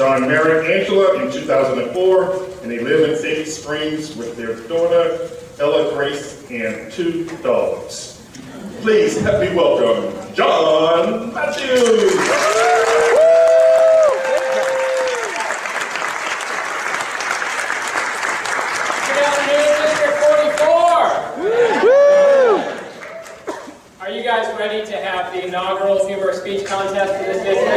John married Angela in 2004, and they live in Sadie Springs with their daughter, Ella Grace, and 2 dogs. Please help me welcome John Matthews. Good afternoon, District 44. Are you guys ready to have the inaugural Humorous Speech Contest for this district?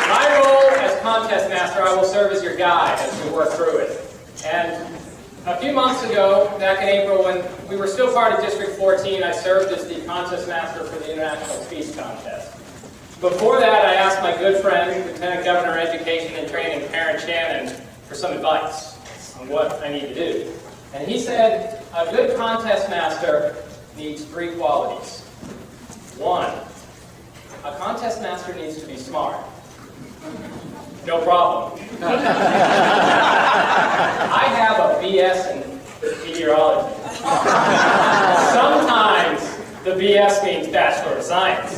My role as contest master, I will serve as your guide as we work through it. And a few months ago, back in April, when we were still part of District 14, I served as the contest master for the International Speech Contest. Before that, I asked my good friend, Lieutenant Governor of Education and Training, Karen Shannon, for some advice on what I need to do. And he said, a good contest master needs 3 qualities. 1, a contest master needs to be smart. No problem. I have a BS in meteorology. Sometimes the BS means Bachelor of Science.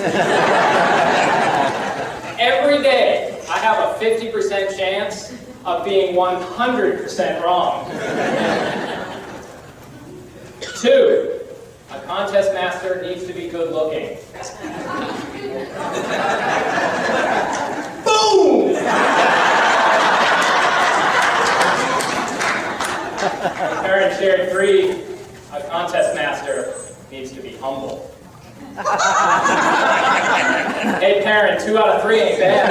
Every day I have a 50% chance of being 100% wrong. 2, a contest master needs to be good looking. Boom! Karen shared 3, a contest master needs to be humble. Hey Karen, 2 out of 3 ain't bad.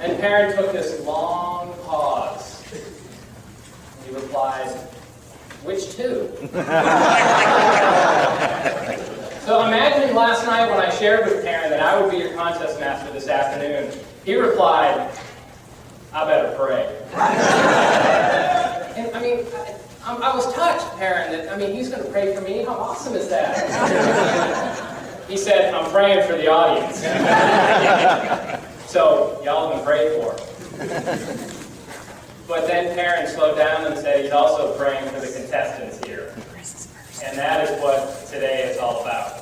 And Karen took this long pause. He replied, which 2? So imagine last night when I shared with Karen that I would be your contest master this afternoon. He replied, I better pray. And I mean, I was touched, Karen, that, he's going to pray for me. How awesome is that? He said, I'm praying for the audience. So, y'all can pray for him. But then Karen slowed down and said he's also praying for the contestants here. And that is what today is all about.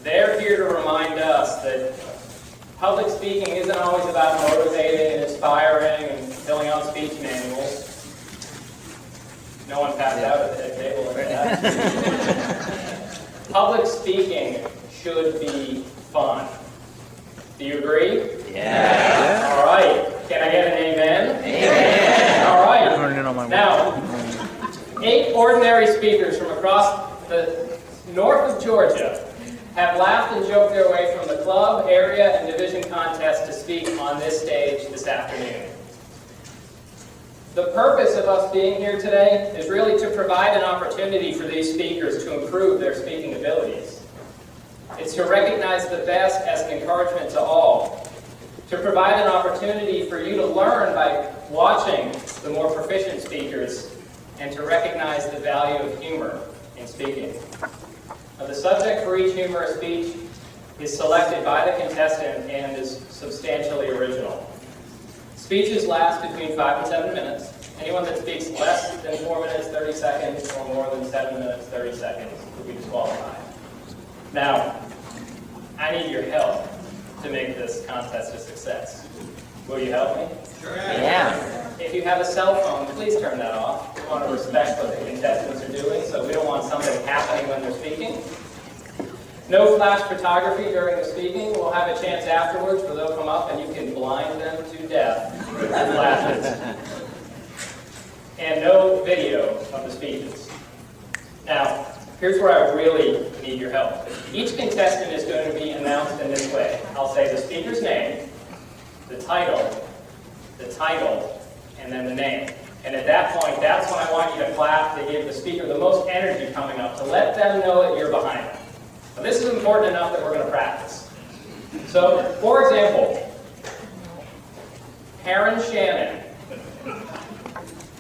They're here to remind us that public speaking isn't always about motivating and inspiring and filling out speech manuals. No one passed out at the table like that. Public speaking should be fun. Do you agree? Yeah. All right. Can I get an amen? Amen. All right. Now, 8 ordinary speakers from across the north of Georgia have laughed and joked their way from the club, area, and division contest to speak on this stage this afternoon. The purpose of us being here today is really to provide an opportunity for these speakers to improve their speaking abilities. It's to recognize the best as an encouragement to all. To provide an opportunity for you to learn by watching the more proficient speakers and to recognize the value of humor in speaking. Now, the subject for each humorous speech is selected by the contestant and is substantially original. Speeches last between 5 and 7 minutes. Anyone that speaks less than 4 minutes, 30 seconds, or more than 7 minutes, 30 seconds will be disqualified. Now, I need your help to make this contest a success. Will you help me? Sure. Yeah. If you have a cell phone, please turn that off. We want to respect what the contestants are doing, so we don't want something happening when they're speaking. No flash photography during the speaking. We'll have a chance afterwards where they'll come up and you can blind them to death with flashes. And no video of the speeches. Now, here's where I really need your help. Each contestant is going to be announced in this way. I'll say the speaker's name, the title, and then the name. And at that point, that's when I want you to clap to give the speaker the most energy coming up, to let them know that you're behind them. Now, this is important enough that we're going to practice. So, for example, Karen Shannon,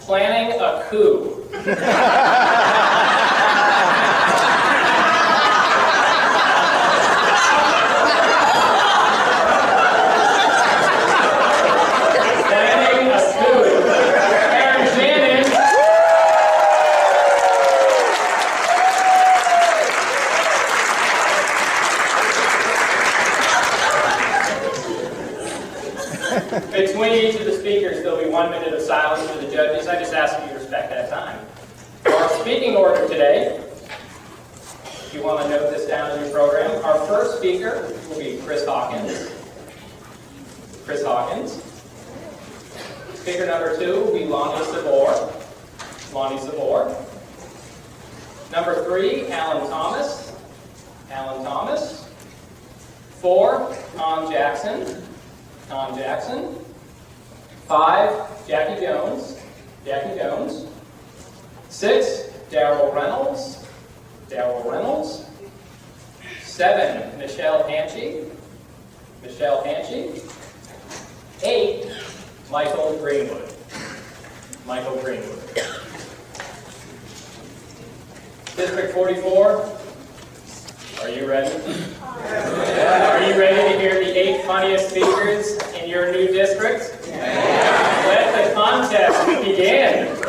planning a coup. Between each of the speakers, there'll be 1 minute of silence for the judges. I just ask you to respect that time. Our speaking order today, if you want to note this down in your program, our first speaker will be Chris Hawkins. Chris Hawkins. Speaker number 2 will be Lonnie Sabor. Lonnie Sabor. Number 3, Alan Thomas. Alan Thomas. 4, Tom Jackson. Tom Jackson. 5, Jackie Jones. Jackie Jones. 6, Darrell Reynolds. Darrell Reynolds. 7, Michelle Hanchey. Michelle Hanchey. 8, Michael Greenwood. Michael Greenwood. District 44, are you ready? Are you ready to hear the 8 funniest speakers in your new district? Let the contest begin.